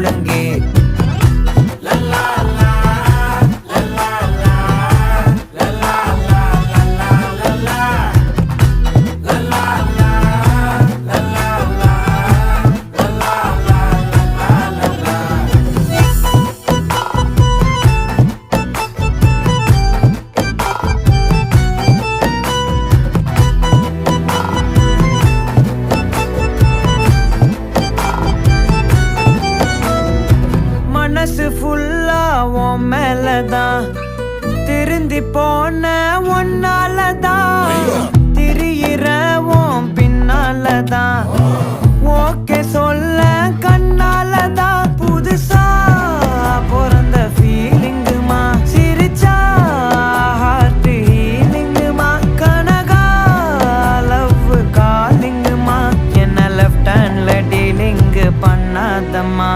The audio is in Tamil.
ஒழுங்கே. மனசு ஃபுல்லா உன் மேலதான், திருந்தி போன ஒன்னாலதான், திரியிற உன் பின்னாலதான், ஓகே சொல்ல கண்ணாலதான். புதுசா பிறந்த ஃபீலிங்குமா, சிரிச்சா ஹார்ட் ஹீலிங்குமா, கனகா லவ் காலிங்குமா, என்ன லெஃப்ட் ஹேண்ட்ல டீலிங் பண்ணாதம்மா.